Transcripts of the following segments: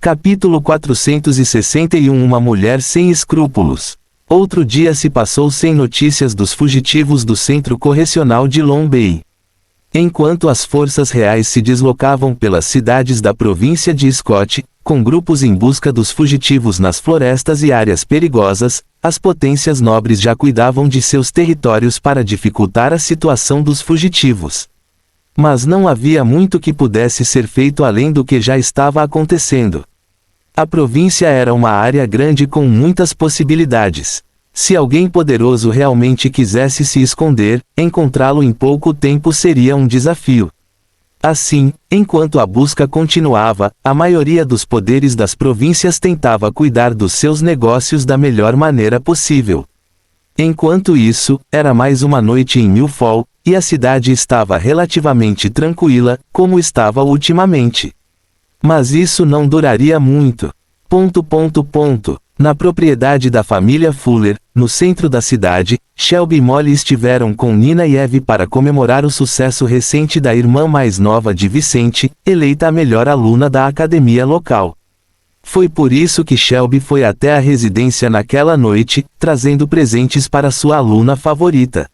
Capítulo 461 Uma mulher sem escrúpulos. Outro dia se passou sem notícias dos fugitivos do Centro Correcional de Long Bay. Enquanto as forças reais se deslocavam pelas cidades da província de Scott, com grupos em busca dos fugitivos nas florestas e áreas perigosas, as potências nobres já cuidavam de seus territórios para dificultar a situação dos fugitivos. Mas não havia muito que pudesse ser feito além do que já estava acontecendo. A província era uma área grande com muitas possibilidades. Se alguém poderoso realmente quisesse se esconder, encontrá-lo em pouco tempo seria um desafio. Assim, enquanto a busca continuava, a maioria dos poderes das províncias tentava cuidar dos seus negócios da melhor maneira possível. Enquanto isso, era mais uma noite em Milford, e a cidade estava relativamente tranquila, como estava ultimamente. Mas isso não duraria muito. Na propriedade da família Fuller, no centro da cidade, Shelby e Molly estiveram com Nina e Eve para comemorar o sucesso recente da irmã mais nova de Vicente, eleita a melhor aluna da academia local. Foi por isso que Shelby foi até a residência naquela noite, trazendo presentes para sua aluna favorita.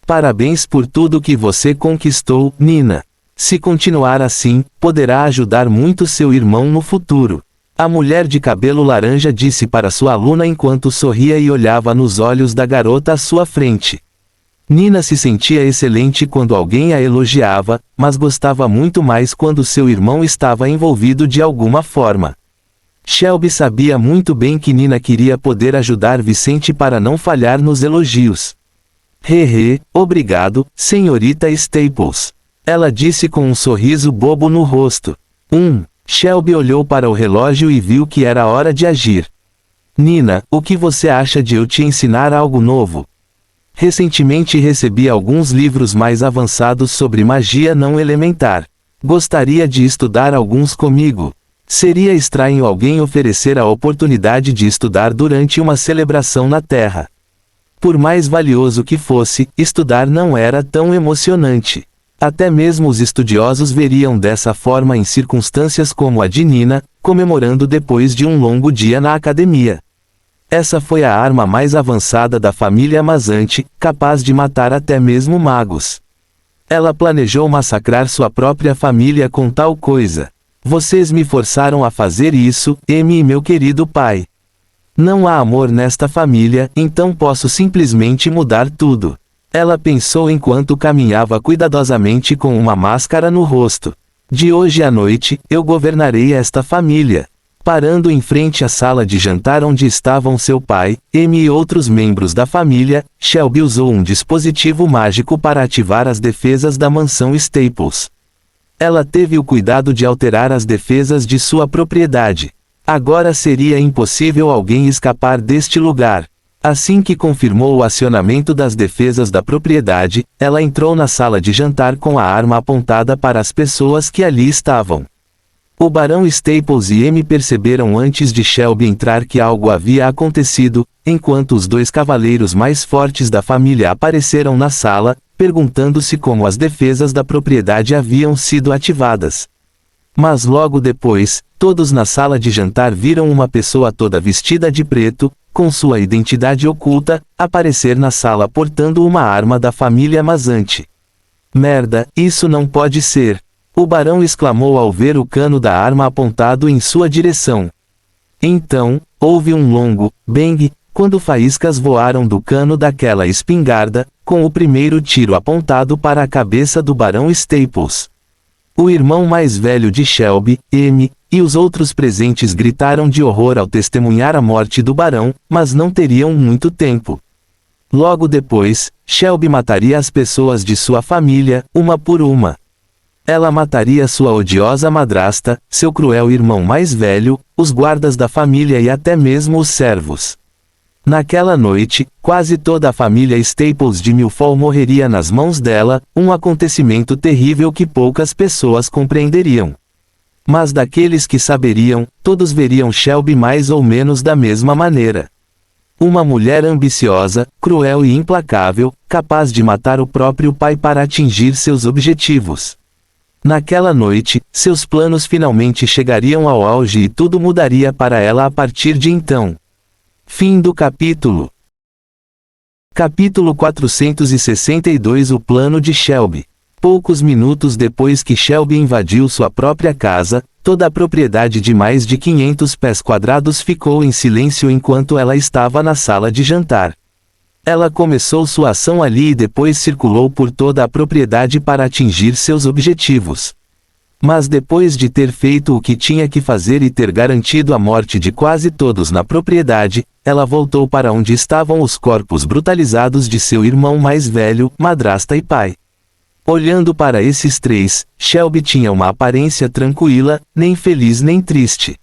Parabéns por tudo que você conquistou, Nina. Se continuar assim, poderá ajudar muito seu irmão no futuro. A mulher de cabelo laranja disse para sua aluna enquanto sorria e olhava nos olhos da garota à sua frente. Nina se sentia excelente quando alguém a elogiava, mas gostava muito mais quando seu irmão estava envolvido de alguma forma. Shelby sabia muito bem que Nina queria poder ajudar Vicente para não falhar nos elogios. Obrigado, senhorita Staples. Ela disse com um sorriso bobo no rosto. Shelby olhou para o relógio e viu que era hora de agir. Nina, o que você acha de eu te ensinar algo novo? Recentemente recebi alguns livros mais avançados sobre magia não elementar. Gostaria de estudar alguns comigo. Seria estranho alguém oferecer a oportunidade de estudar durante uma celebração na Terra. Por mais valioso que fosse, estudar não era tão emocionante. Até mesmo os estudiosos veriam dessa forma em circunstâncias como a de Nina, comemorando depois de um longo dia na academia. Essa foi a arma mais avançada da família Mazante, capaz de matar até mesmo magos. Ela planejou massacrar sua própria família com tal coisa. Vocês me forçaram a fazer isso, Amy e meu querido pai. Não há amor nesta família, então posso simplesmente mudar tudo. Ela pensou enquanto caminhava cuidadosamente com uma máscara no rosto. De hoje à noite, eu governarei esta família. Parando em frente à sala de jantar onde estavam seu pai, Amy e outros membros da família, Shelby usou um dispositivo mágico para ativar as defesas da mansão Staples. Ela teve o cuidado de alterar as defesas de sua propriedade. Agora seria impossível alguém escapar deste lugar. Assim que confirmou o acionamento das defesas da propriedade, ela entrou na sala de jantar com a arma apontada para as pessoas que ali estavam. O barão Staples e Amy perceberam antes de Shelby entrar que algo havia acontecido, enquanto os dois cavaleiros mais fortes da família apareceram na sala, perguntando-se como as defesas da propriedade haviam sido ativadas. Mas logo depois, todos na sala de jantar viram uma pessoa toda vestida de preto, com sua identidade oculta, aparecer na sala portando uma arma da família Mazante. Merda, isso não pode ser! O barão exclamou ao ver o cano da arma apontado em sua direção. Então, houve um longo bang, quando faíscas voaram do cano daquela espingarda, com o primeiro tiro apontado para a cabeça do barão Staples. O irmão mais velho de Shelby, Amy, e os outros presentes gritaram de horror ao testemunhar a morte do barão, mas não teriam muito tempo. Logo depois, Shelby mataria as pessoas de sua família, uma por uma. Ela mataria sua odiosa madrasta, seu cruel irmão mais velho, os guardas da família e até mesmo os servos. Naquela noite, quase toda a família Staples de Milford morreria nas mãos dela, um acontecimento terrível que poucas pessoas compreenderiam. Mas daqueles que saberiam, todos veriam Shelby mais ou menos da mesma maneira. Uma mulher ambiciosa, cruel e implacável, capaz de matar o próprio pai para atingir seus objetivos. Naquela noite, seus planos finalmente chegariam ao auge e tudo mudaria para ela a partir de então. Fim do capítulo. Capítulo 462. O plano de Shelby. Poucos minutos depois que Shelby invadiu sua própria casa, toda a propriedade de mais de 500 pés quadrados ficou em silêncio enquanto ela estava na sala de jantar. Ela começou sua ação ali e depois circulou por toda a propriedade para atingir seus objetivos. Mas depois de ter feito o que tinha que fazer e ter garantido a morte de quase todos na propriedade, ela voltou para onde estavam os corpos brutalizados de seu irmão mais velho, madrasta e pai. Olhando para esses três, Shelby tinha uma aparência tranquila, nem feliz nem triste.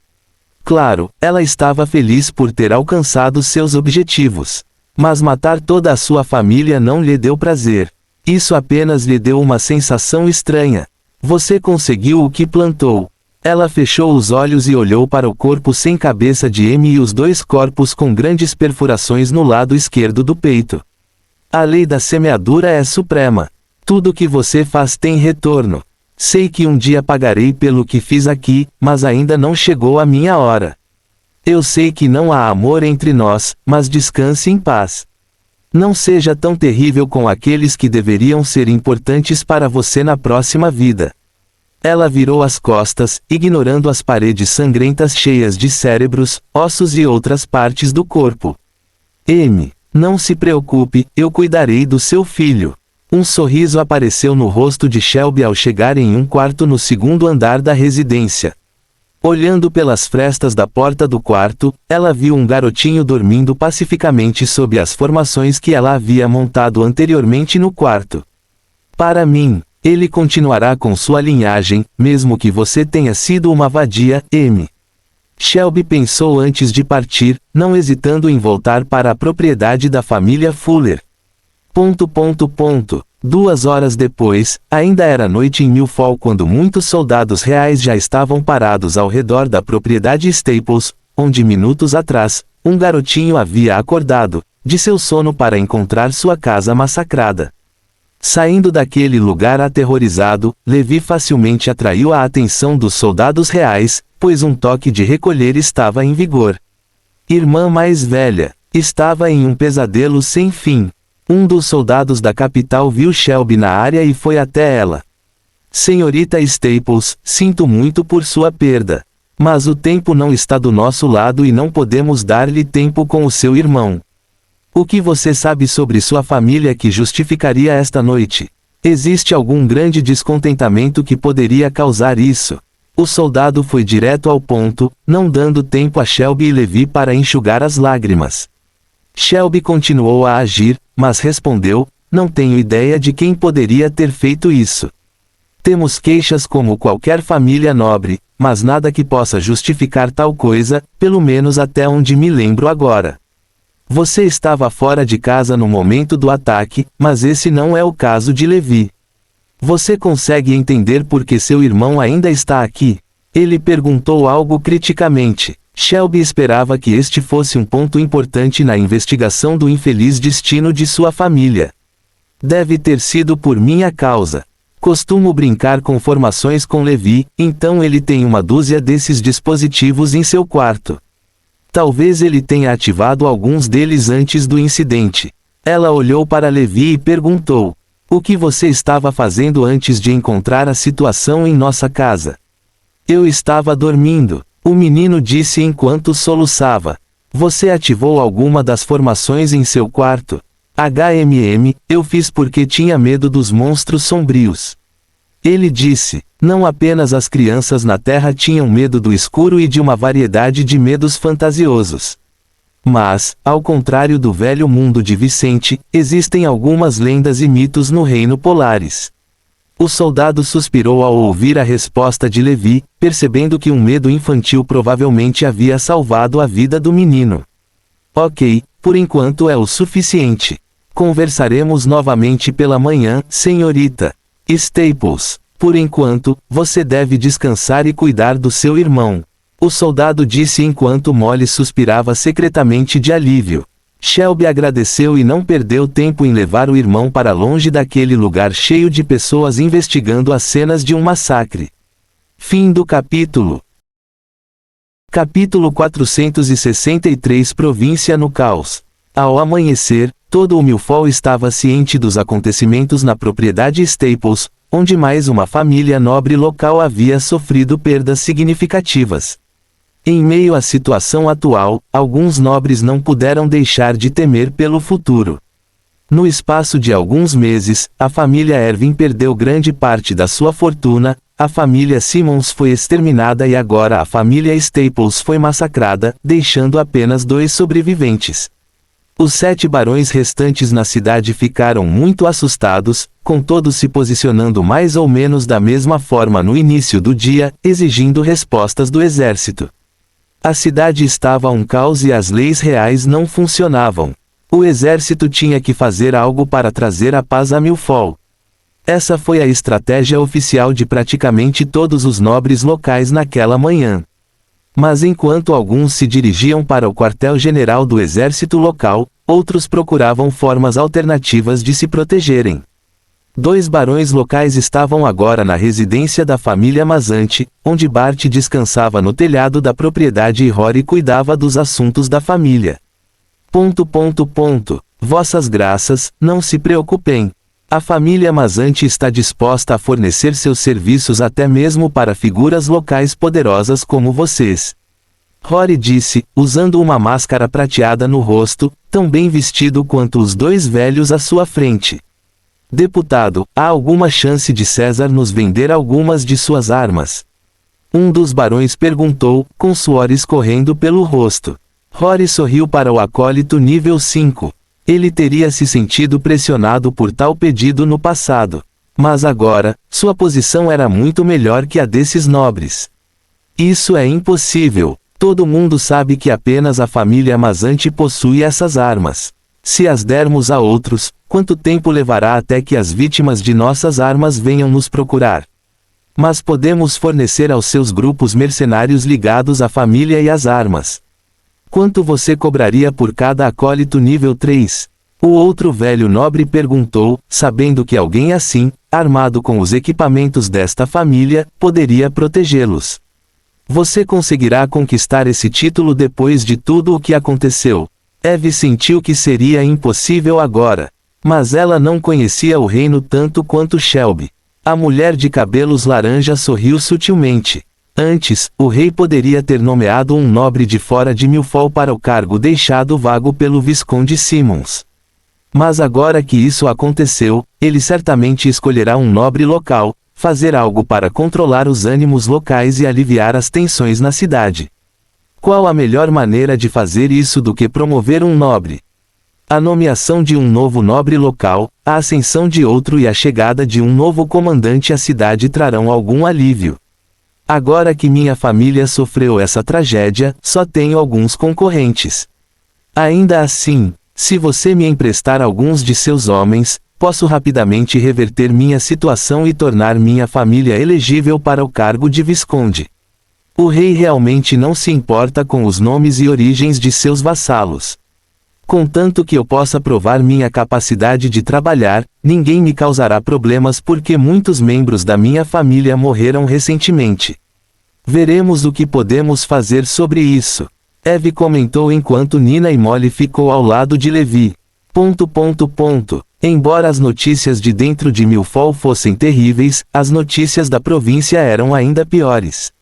Claro, ela estava feliz por ter alcançado seus objetivos. Mas matar toda a sua família não lhe deu prazer. Isso apenas lhe deu uma sensação estranha. Você conseguiu o que plantou. Ela fechou os olhos e olhou para o corpo sem cabeça de Amy e os dois corpos com grandes perfurações no lado esquerdo do peito. A lei da semeadura é suprema. Tudo que você faz tem retorno. Sei que um dia pagarei pelo que fiz aqui, mas ainda não chegou a minha hora. Eu sei que não há amor entre nós, mas descanse em paz. Não seja tão terrível com aqueles que deveriam ser importantes para você na próxima vida. Ela virou as costas, ignorando as paredes sangrentas cheias de cérebros, ossos e outras partes do corpo. Amy, não se preocupe, eu cuidarei do seu filho. Um sorriso apareceu no rosto de Shelby ao chegar em um quarto no segundo andar da residência. Olhando pelas frestas da porta do quarto, ela viu um garotinho dormindo pacificamente sob as formações que ela havia montado anteriormente no quarto. Para mim, ele continuará com sua linhagem, mesmo que você tenha sido uma vadia, Amy. Shelby pensou antes de partir, não hesitando em voltar para a propriedade da família Fuller. 2 horas depois, ainda era noite em Millfall quando muitos soldados reais já estavam parados ao redor da propriedade Staples, onde minutos atrás, um garotinho havia acordado, de seu sono para encontrar sua casa massacrada. Saindo daquele lugar aterrorizado, Levi facilmente atraiu a atenção dos soldados reais, pois um toque de recolher estava em vigor. Irmã mais velha, estava em um pesadelo sem fim. Um dos soldados da capital viu Shelby na área e foi até ela. Senhorita Staples, sinto muito por sua perda. Mas o tempo não está do nosso lado e não podemos dar-lhe tempo com o seu irmão. O que você sabe sobre sua família que justificaria esta noite? Existe algum grande descontentamento que poderia causar isso? O soldado foi direto ao ponto, não dando tempo a Shelby e Levi para enxugar as lágrimas. Shelby continuou a agir, mas respondeu, não tenho ideia de quem poderia ter feito isso. Temos queixas como qualquer família nobre, mas nada que possa justificar tal coisa, pelo menos até onde me lembro agora. Você estava fora de casa no momento do ataque, mas esse não é o caso de Levi. Você consegue entender por que seu irmão ainda está aqui? Ele perguntou algo criticamente. Shelby esperava que este fosse um ponto importante na investigação do infeliz destino de sua família. Deve ter sido por minha causa. Costumo brincar com formações com Levi, então ele tem uma dúzia desses dispositivos em seu quarto. Talvez ele tenha ativado alguns deles antes do incidente. Ela olhou para Levi e perguntou: o que você estava fazendo antes de encontrar a situação em nossa casa? Eu estava dormindo. O menino disse enquanto soluçava. Você ativou alguma das formações em seu quarto? Eu fiz porque tinha medo dos monstros sombrios. Ele disse, não apenas as crianças na Terra tinham medo do escuro e de uma variedade de medos fantasiosos. Mas, ao contrário do velho mundo de Vicente, existem algumas lendas e mitos no Reino Polaris. O soldado suspirou ao ouvir a resposta de Levi, percebendo que um medo infantil provavelmente havia salvado a vida do menino. Ok, por enquanto é o suficiente. Conversaremos novamente pela manhã, senhorita Staples. Por enquanto, você deve descansar e cuidar do seu irmão. O soldado disse enquanto Molly suspirava secretamente de alívio. Shelby agradeceu e não perdeu tempo em levar o irmão para longe daquele lugar cheio de pessoas investigando as cenas de um massacre. Fim do capítulo. Capítulo 463 Província no caos. Ao amanhecer, todo o Milford estava ciente dos acontecimentos na propriedade Staples, onde mais uma família nobre local havia sofrido perdas significativas. Em meio à situação atual, alguns nobres não puderam deixar de temer pelo futuro. No espaço de alguns meses, a família Ervin perdeu grande parte da sua fortuna, a família Simmons foi exterminada e agora a família Staples foi massacrada, deixando apenas 2 sobreviventes. Os 7 barões restantes na cidade ficaram muito assustados, com todos se posicionando mais ou menos da mesma forma no início do dia, exigindo respostas do exército. A cidade estava um caos e as leis reais não funcionavam. O exército tinha que fazer algo para trazer a paz a Milford. Essa foi a estratégia oficial de praticamente todos os nobres locais naquela manhã. Mas enquanto alguns se dirigiam para o quartel-general do exército local, outros procuravam formas alternativas de se protegerem. 2 barões locais estavam agora na residência da família Mazante, onde Bart descansava no telhado da propriedade e Rory cuidava dos assuntos da família. Vossas graças, não se preocupem. A família Mazante está disposta a fornecer seus serviços até mesmo para figuras locais poderosas como vocês. Rory disse, usando uma máscara prateada no rosto, tão bem vestido quanto os 2 velhos à sua frente. Deputado, há alguma chance de César nos vender algumas de suas armas? Um dos barões perguntou, com suor escorrendo pelo rosto. Rory sorriu para o acólito nível 5. Ele teria se sentido pressionado por tal pedido no passado. Mas agora, sua posição era muito melhor que a desses nobres. Isso é impossível. Todo mundo sabe que apenas a família Mazante possui essas armas. Se as dermos a outros, quanto tempo levará até que as vítimas de nossas armas venham nos procurar? Mas podemos fornecer aos seus grupos mercenários ligados à família e às armas. Quanto você cobraria por cada acólito nível 3? O outro velho nobre perguntou, sabendo que alguém assim, armado com os equipamentos desta família, poderia protegê-los. Você conseguirá conquistar esse título depois de tudo o que aconteceu. Eve sentiu que seria impossível agora. Mas ela não conhecia o reino tanto quanto Shelby. A mulher de cabelos laranja sorriu sutilmente. Antes, o rei poderia ter nomeado um nobre de fora de Milford para o cargo deixado vago pelo Visconde Simmons. Mas agora que isso aconteceu, ele certamente escolherá um nobre local, fazer algo para controlar os ânimos locais e aliviar as tensões na cidade. Qual a melhor maneira de fazer isso do que promover um nobre? A nomeação de um novo nobre local, a ascensão de outro e a chegada de um novo comandante à cidade trarão algum alívio. Agora que minha família sofreu essa tragédia, só tenho alguns concorrentes. Ainda assim, se você me emprestar alguns de seus homens, posso rapidamente reverter minha situação e tornar minha família elegível para o cargo de Visconde. O rei realmente não se importa com os nomes e origens de seus vassalos. Contanto que eu possa provar minha capacidade de trabalhar, ninguém me causará problemas porque muitos membros da minha família morreram recentemente. Veremos o que podemos fazer sobre isso. Eve comentou enquanto Nina e Molly ficou ao lado de Levi. Embora as notícias de dentro de Milford fossem terríveis, as notícias da província eram ainda piores.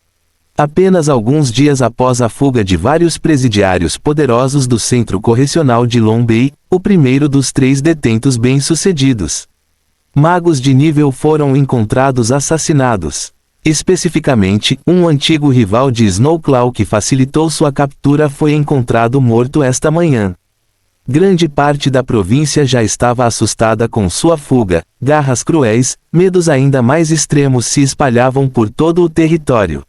Apenas alguns dias após a fuga de vários presidiários poderosos do Centro Correcional de Long Bay, o primeiro dos 3 detentos bem-sucedidos. Magos de nível foram encontrados assassinados. Especificamente, um antigo rival de Snowclaw que facilitou sua captura foi encontrado morto esta manhã. Grande parte da província já estava assustada com sua fuga, garras cruéis, medos ainda mais extremos se espalhavam por todo o território.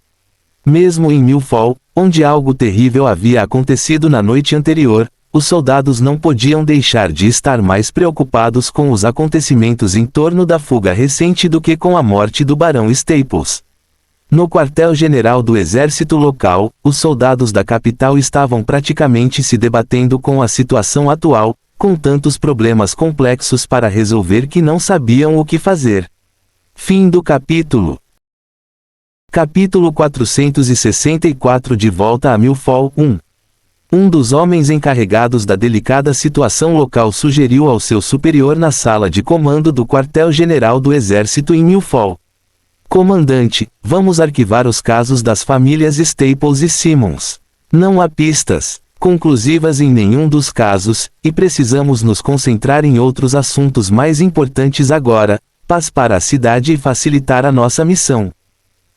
Mesmo em Milford, onde algo terrível havia acontecido na noite anterior, os soldados não podiam deixar de estar mais preocupados com os acontecimentos em torno da fuga recente do que com a morte do Barão Staples. No quartel-general do exército local, os soldados da capital estavam praticamente se debatendo com a situação atual, com tantos problemas complexos para resolver que não sabiam o que fazer. Fim do capítulo. Capítulo 464 De volta a Milford 1. Um dos homens encarregados da delicada situação local sugeriu ao seu superior na sala de comando do quartel-general do exército em Milford: Comandante, vamos arquivar os casos das famílias Staples e Simmons. Não há pistas conclusivas em nenhum dos casos, e precisamos nos concentrar em outros assuntos mais importantes agora: paz para a cidade e facilitar a nossa missão.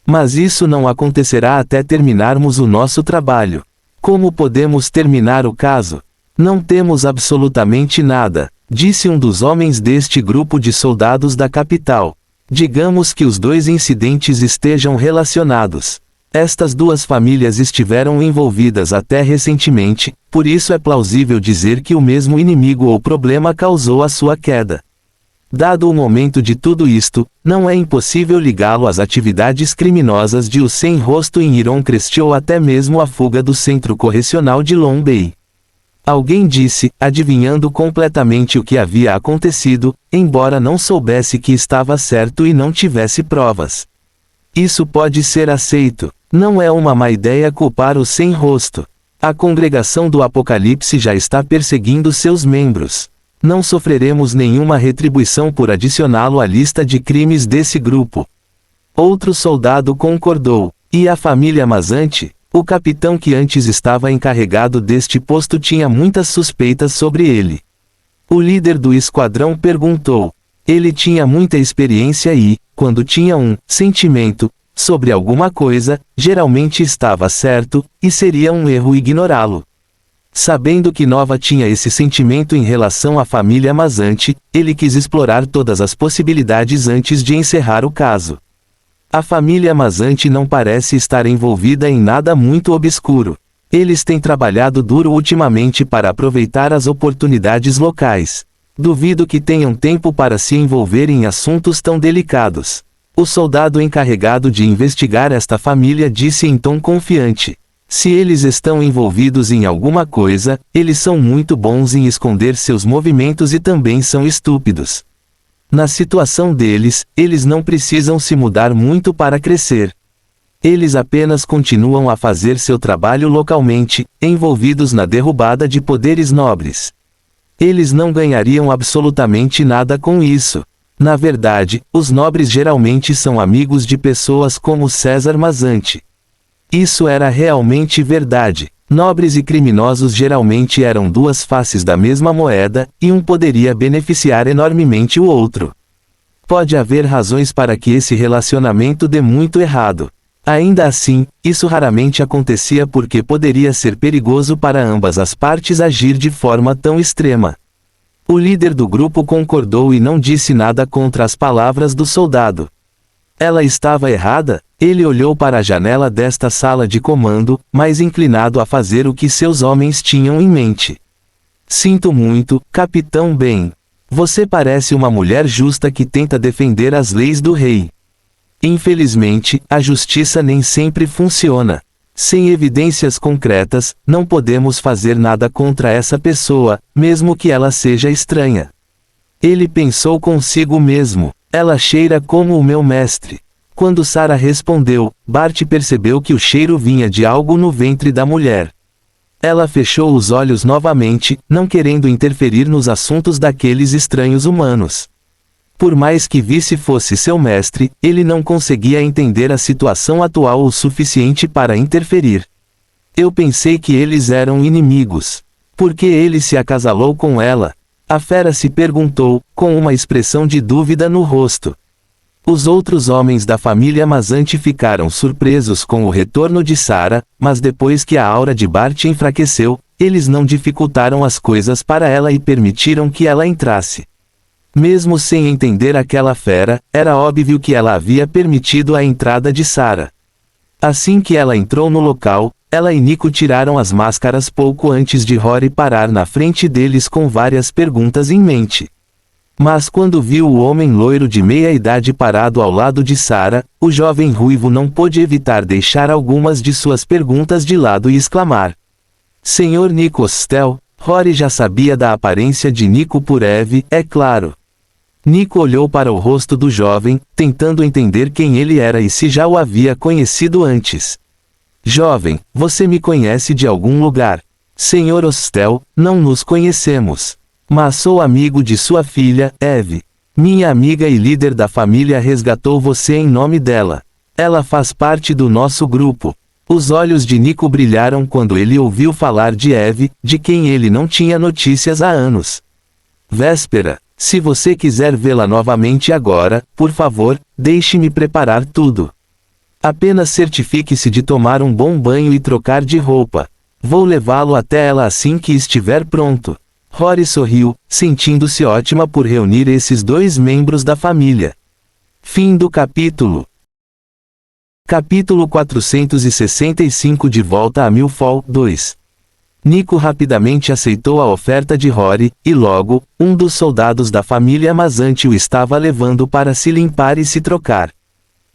Mas isso não acontecerá até terminarmos o nosso trabalho. Como podemos terminar o caso? Não temos absolutamente nada, disse um dos homens deste grupo de soldados da capital. Digamos que os dois incidentes estejam relacionados. Estas duas famílias estiveram envolvidas até recentemente, por isso é plausível dizer que o mesmo inimigo ou problema causou a sua queda. Dado o momento de tudo isto, não é impossível ligá-lo às atividades criminosas de O Sem Rosto em Ironcrest ou até mesmo à fuga do Centro Correcional de Long Bay. Alguém disse, adivinhando completamente o que havia acontecido, embora não soubesse que estava certo e não tivesse provas. Isso pode ser aceito. Não é uma má ideia culpar o Sem Rosto. A congregação do Apocalipse já está perseguindo seus membros. Não sofreremos nenhuma retribuição por adicioná-lo à lista de crimes desse grupo. Outro soldado concordou. E a família Mazzanti? O capitão que antes estava encarregado deste posto tinha muitas suspeitas sobre ele. O líder do esquadrão perguntou. Ele tinha muita experiência e, quando tinha um sentimento sobre alguma coisa, geralmente estava certo, e seria um erro ignorá-lo. Sabendo que Nova tinha esse sentimento em relação à família Mazzanti, ele quis explorar todas as possibilidades antes de encerrar o caso. A família Mazzanti não parece estar envolvida em nada muito obscuro. Eles têm trabalhado duro ultimamente para aproveitar as oportunidades locais. Duvido que tenham tempo para se envolver em assuntos tão delicados. O soldado encarregado de investigar esta família disse em tom confiante: se eles estão envolvidos em alguma coisa, eles são muito bons em esconder seus movimentos e também são estúpidos. Na situação deles, eles não precisam se mudar muito para crescer. Eles apenas continuam a fazer seu trabalho localmente, envolvidos na derrubada de poderes nobres. Eles não ganhariam absolutamente nada com isso. Na verdade, os nobres geralmente são amigos de pessoas como César Mazzanti. Isso era realmente verdade. Nobres e criminosos geralmente eram duas faces da mesma moeda, e um poderia beneficiar enormemente o outro. Pode haver razões para que esse relacionamento dê muito errado. Ainda assim, isso raramente acontecia porque poderia ser perigoso para ambas as partes agir de forma tão extrema. O líder do grupo concordou e não disse nada contra as palavras do soldado. Ela estava errada? Ele olhou para a janela desta sala de comando, mais inclinado a fazer o que seus homens tinham em mente. Sinto muito, Capitão Ben. Você parece uma mulher justa que tenta defender as leis do rei. Infelizmente, a justiça nem sempre funciona. Sem evidências concretas, não podemos fazer nada contra essa pessoa, mesmo que ela seja estranha. Ele pensou consigo mesmo. Ela cheira como o meu mestre. Quando Sarah respondeu, Bart percebeu que o cheiro vinha de algo no ventre da mulher. Ela fechou os olhos novamente, não querendo interferir nos assuntos daqueles estranhos humanos. Por mais que Vice fosse seu mestre, ele não conseguia entender a situação atual o suficiente para interferir. Eu pensei que eles eram inimigos. Por que ele se acasalou com ela? A fera se perguntou, com uma expressão de dúvida no rosto. Os outros homens da família Mazzanti ficaram surpresos com o retorno de Sarah, mas depois que a aura de Bart enfraqueceu, eles não dificultaram as coisas para ela e permitiram que ela entrasse. Mesmo sem entender aquela fera, era óbvio que ela havia permitido a entrada de Sarah. Assim que ela entrou no local, ela e Nico tiraram as máscaras pouco antes de Rory parar na frente deles com várias perguntas em mente. Mas quando viu o homem loiro de meia-idade parado ao lado de Sarah, o jovem ruivo não pôde evitar deixar algumas de suas perguntas de lado e exclamar: Senhor Nico Hostel. Rory já sabia da aparência de Nico por Eve, é claro. Nico olhou para o rosto do jovem, tentando entender quem ele era e se já o havia conhecido antes. Jovem, você me conhece de algum lugar? Senhor Hostel, não nos conhecemos. Mas sou amigo de sua filha, Eve. Minha amiga e líder da família resgatou você em nome dela. Ela faz parte do nosso grupo. Os olhos de Nico brilharam quando ele ouviu falar de Eve, de quem ele não tinha notícias há anos. Véspera, se você quiser vê-la novamente agora, por favor, deixe-me preparar tudo. Apenas certifique-se de tomar um bom banho e trocar de roupa. Vou levá-lo até ela assim que estiver pronto. Rory sorriu, sentindo-se ótima por reunir esses dois membros da família. Fim do capítulo. Capítulo 465 De volta a Millfall 2. Nico rapidamente aceitou a oferta de Rory, e logo, um dos soldados da família Mazante o estava levando para se limpar e se trocar.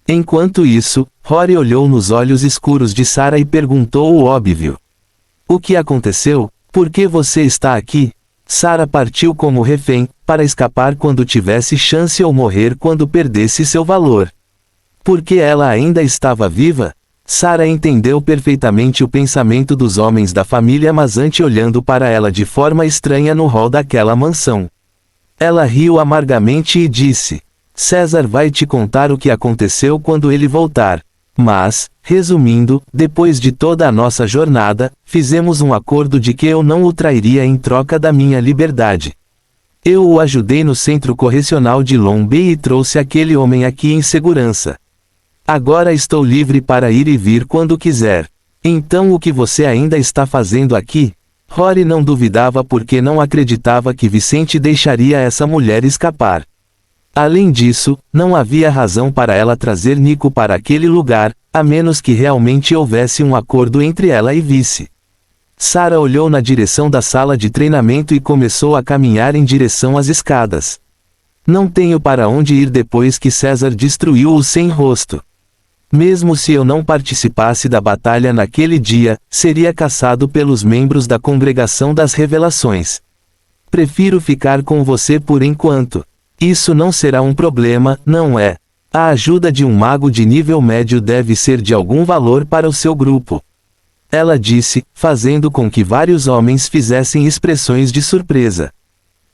Enquanto isso, Rory olhou nos olhos escuros de Sarah e perguntou o óbvio. O que aconteceu? Por que você está aqui? Sarah partiu como refém, para escapar quando tivesse chance ou morrer quando perdesse seu valor. Porque ela ainda estava viva? Sarah entendeu perfeitamente o pensamento dos homens da família Mazante olhando para ela de forma estranha no hall daquela mansão. Ela riu amargamente e disse: César vai te contar o que aconteceu quando ele voltar. Mas, resumindo, depois de toda a nossa jornada, fizemos um acordo de que eu não o trairia em troca da minha liberdade. Eu o ajudei no centro correcional de Long Bay e trouxe aquele homem aqui em segurança. Agora estou livre para ir e vir quando quiser. Então o que você ainda está fazendo aqui? Rory não duvidava porque não acreditava que Vicente deixaria essa mulher escapar. Além disso, não havia razão para ela trazer Nico para aquele lugar, a menos que realmente houvesse um acordo entre ela e Vice. Sarah olhou na direção da sala de treinamento e começou a caminhar em direção às escadas. Não tenho para onde ir depois que César destruiu o Sem Rosto. Mesmo se eu não participasse da batalha naquele dia, seria caçado pelos membros da Congregação das Revelações. Prefiro ficar com você por enquanto. Isso não será um problema, não é? A ajuda de um mago de nível médio deve ser de algum valor para o seu grupo. Ela disse, fazendo com que vários homens fizessem expressões de surpresa.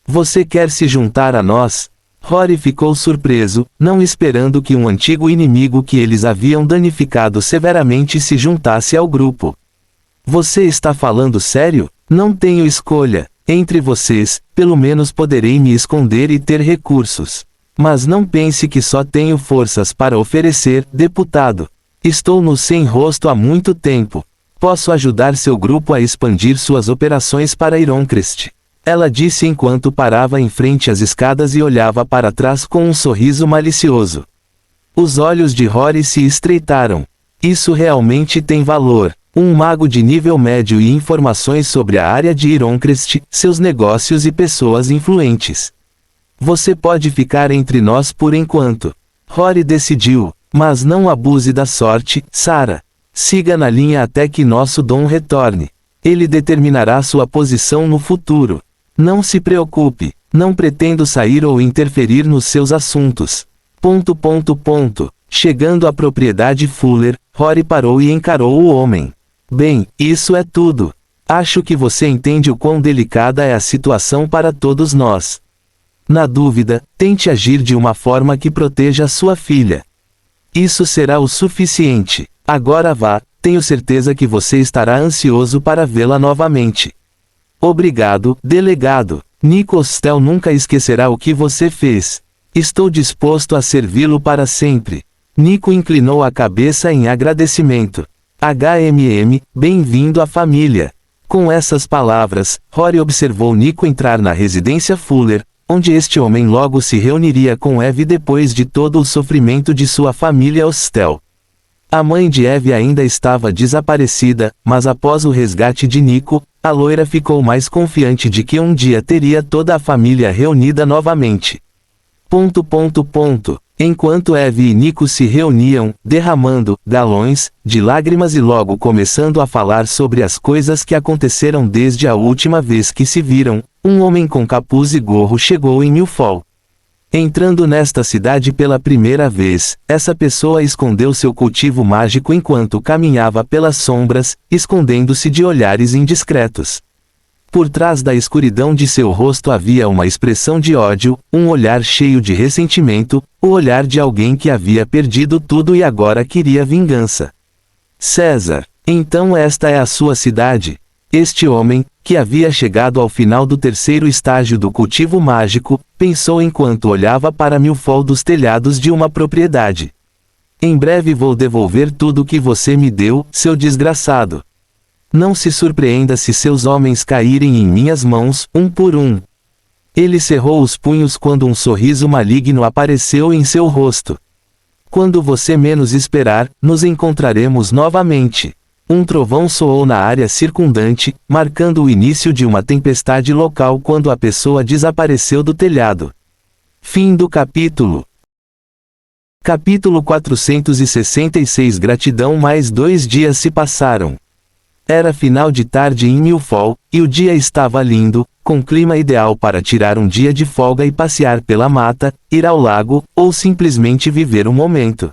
Você quer se juntar a nós? Rory ficou surpreso, não esperando que um antigo inimigo que eles haviam danificado severamente se juntasse ao grupo. Você está falando sério? Não tenho escolha. Entre vocês, pelo menos poderei me esconder e ter recursos. Mas não pense que só tenho forças para oferecer, deputado. Estou no Sem Rosto há muito tempo. Posso ajudar seu grupo a expandir suas operações para Ironcrest. Ela disse enquanto parava em frente às escadas e olhava para trás com um sorriso malicioso. Os olhos de Rory se estreitaram. Isso realmente tem valor. Um mago de nível médio e informações sobre a área de Ironcrest, seus negócios e pessoas influentes. Você pode ficar entre nós por enquanto. Rory decidiu, mas não abuse da sorte, Sarah. Siga na linha até que nosso dom retorne. Ele determinará sua posição no futuro. Não se preocupe, não pretendo sair ou interferir nos seus assuntos. ... Chegando à propriedade Fuller, Rory parou e encarou o homem. Bem, isso é tudo. Acho que você entende o quão delicada é a situação para todos nós. Na dúvida, tente agir de uma forma que proteja sua filha. Isso será o suficiente. Agora vá, tenho certeza que você estará ansioso para vê-la novamente. Obrigado, delegado. Nico Hostel nunca esquecerá o que você fez. Estou disposto a servi-lo para sempre. Nico inclinou a cabeça em agradecimento. Bem-vindo à família. Com essas palavras, Rory observou Nico entrar na residência Fuller, onde este homem logo se reuniria com Eve depois de todo o sofrimento de sua família Hostel. A mãe de Eve ainda estava desaparecida, mas após o resgate de Nico, A loira ficou mais confiante de que um dia teria toda a família reunida novamente. Enquanto Eve e Nico se reuniam, derramando galões de lágrimas e logo começando a falar sobre as coisas que aconteceram desde a última vez que se viram, um homem com capuz e gorro chegou em Millfall. Entrando nesta cidade pela primeira vez, essa pessoa escondeu seu cultivo mágico enquanto caminhava pelas sombras, escondendo-se de olhares indiscretos. Por trás da escuridão de seu rosto havia uma expressão de ódio, um olhar cheio de ressentimento, o olhar de alguém que havia perdido tudo e agora queria vingança. César, então esta é a sua cidade? Este homem, que havia chegado ao final do terceiro estágio do cultivo mágico, pensou enquanto olhava para Millfall dos telhados de uma propriedade. Em breve vou devolver tudo que você me deu, seu desgraçado. Não se surpreenda se seus homens caírem em minhas mãos, um por um. Ele cerrou os punhos quando um sorriso maligno apareceu em seu rosto. Quando você menos esperar, nos encontraremos novamente. Um trovão soou na área circundante, marcando o início de uma tempestade local quando a pessoa desapareceu do telhado. Fim do capítulo. Capítulo 466. Gratidão. Mais 2 dias se passaram. Era final de tarde em Millfall, e o dia estava lindo, com clima ideal para tirar um dia de folga e passear pela mata, ir ao lago, ou simplesmente viver o momento.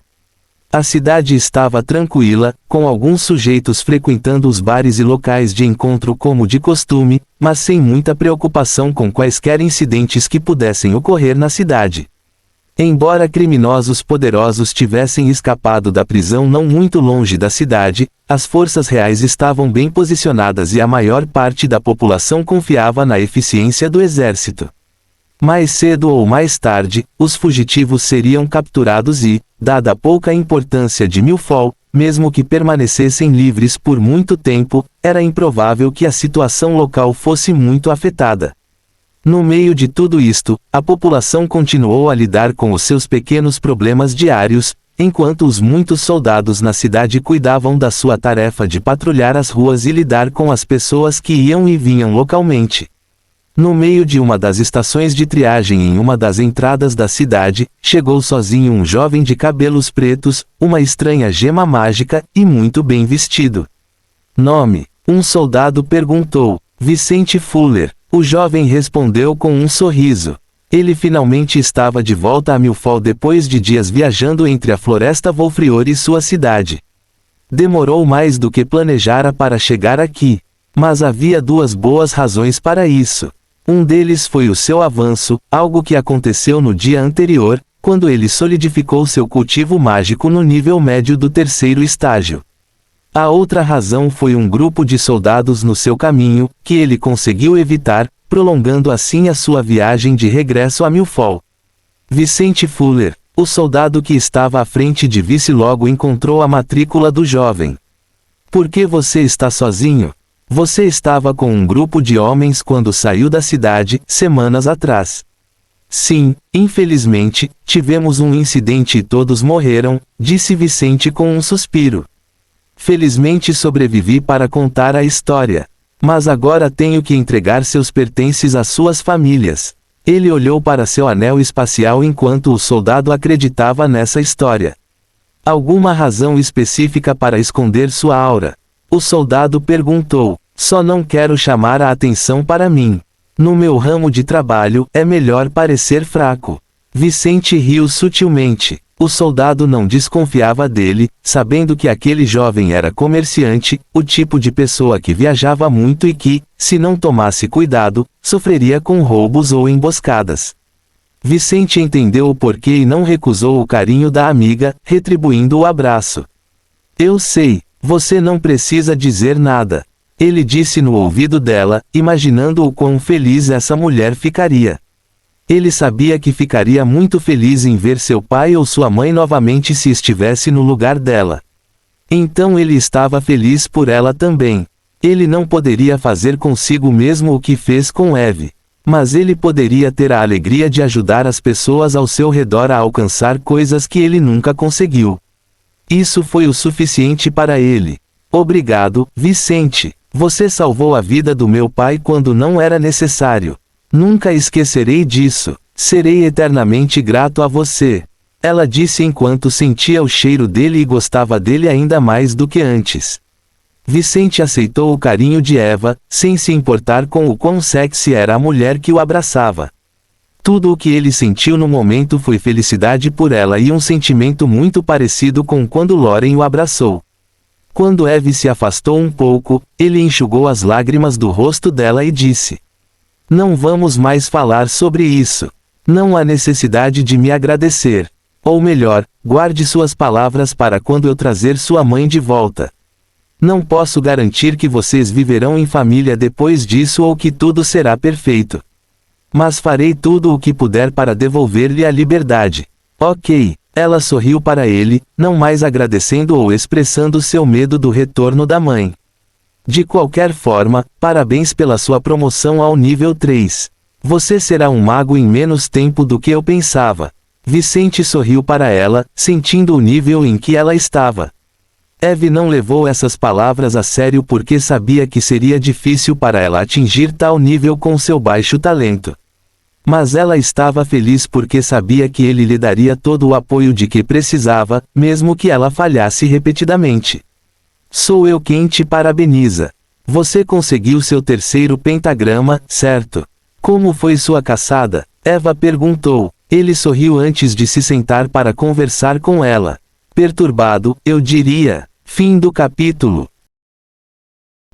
A cidade estava tranquila, com alguns sujeitos frequentando os bares e locais de encontro como de costume, mas sem muita preocupação com quaisquer incidentes que pudessem ocorrer na cidade. Embora criminosos poderosos tivessem escapado da prisão não muito longe da cidade, as forças reais estavam bem posicionadas e a maior parte da população confiava na eficiência do exército. Mais cedo ou mais tarde, os fugitivos seriam capturados e, dada a pouca importância de Millfall, mesmo que permanecessem livres por muito tempo, era improvável que a situação local fosse muito afetada. No meio de tudo isto, a população continuou a lidar com os seus pequenos problemas diários, enquanto os muitos soldados na cidade cuidavam da sua tarefa de patrulhar as ruas e lidar com as pessoas que iam e vinham localmente. No meio de uma das estações de triagem em uma das entradas da cidade, chegou sozinho um jovem de cabelos pretos, uma estranha gema mágica, e muito bem vestido. Nome? Um soldado perguntou. Vicente Fuller. O jovem respondeu com um sorriso. Ele finalmente estava de volta a Millfall depois de dias viajando entre a floresta Volfrior e sua cidade. Demorou mais do que planejara para chegar aqui. Mas havia 2 boas razões para isso. Um deles foi o seu avanço, algo que aconteceu no dia anterior, quando ele solidificou seu cultivo mágico no nível médio do 3º estágio. A outra razão foi um grupo de soldados no seu caminho, que ele conseguiu evitar, prolongando assim a sua viagem de regresso a Millfall. Vicente Fuller, o soldado que estava à frente de Vice logo encontrou a matrícula do jovem. Por que você está sozinho? Você estava com um grupo de homens quando saiu da cidade, semanas atrás. Sim, infelizmente, tivemos um incidente e todos morreram, disse Vicente com um suspiro. Felizmente sobrevivi para contar a história. Mas agora tenho que entregar seus pertences às suas famílias. Ele olhou para seu anel espacial enquanto o soldado acreditava nessa história. Alguma razão específica para esconder sua aura? O soldado perguntou. Só não quero chamar a atenção para mim. No meu ramo de trabalho, é melhor parecer fraco. Vicente riu sutilmente. O soldado não desconfiava dele, sabendo que aquele jovem era comerciante, o tipo de pessoa que viajava muito e que, se não tomasse cuidado, sofreria com roubos ou emboscadas. Vicente entendeu o porquê e não recusou o carinho da amiga, retribuindo o abraço. Eu sei, você não precisa dizer nada. Ele disse no ouvido dela, imaginando o quão feliz essa mulher ficaria. Ele sabia que ficaria muito feliz em ver seu pai ou sua mãe novamente se estivesse no lugar dela. Então ele estava feliz por ela também. Ele não poderia fazer consigo mesmo o que fez com Eve. Mas ele poderia ter a alegria de ajudar as pessoas ao seu redor a alcançar coisas que ele nunca conseguiu. Isso foi o suficiente para ele. Obrigado, Vicente. Você salvou a vida do meu pai quando não era necessário. Nunca esquecerei disso. Serei eternamente grato a você. Ela disse enquanto sentia o cheiro dele e gostava dele ainda mais do que antes. Vicente aceitou o carinho de Eva, sem se importar com o quão sexy era a mulher que o abraçava. Tudo o que ele sentiu no momento foi felicidade por ela e um sentimento muito parecido com quando Lauren o abraçou. Quando Eve se afastou um pouco, ele enxugou as lágrimas do rosto dela e disse: Não vamos mais falar sobre isso. Não há necessidade de me agradecer. Ou melhor, guarde suas palavras para quando eu trazer sua mãe de volta. Não posso garantir que vocês viverão em família depois disso ou que tudo será perfeito. Mas farei tudo o que puder para devolver-lhe a liberdade. Ok. Ela sorriu para ele, não mais agradecendo ou expressando seu medo do retorno da mãe. De qualquer forma, parabéns pela sua promoção ao nível 3. Você será um mago em menos tempo do que eu pensava. Vicente sorriu para ela, sentindo o nível em que ela estava. Eve não levou essas palavras a sério porque sabia que seria difícil para ela atingir tal nível com seu baixo talento. Mas ela estava feliz porque sabia que ele lhe daria todo o apoio de que precisava, mesmo que ela falhasse repetidamente. Sou eu quem te parabeniza. Você conseguiu seu terceiro pentagrama, certo? Como foi sua caçada? Eva perguntou. Ele sorriu antes de se sentar para conversar com ela. Perturbado, eu diria. Fim do capítulo.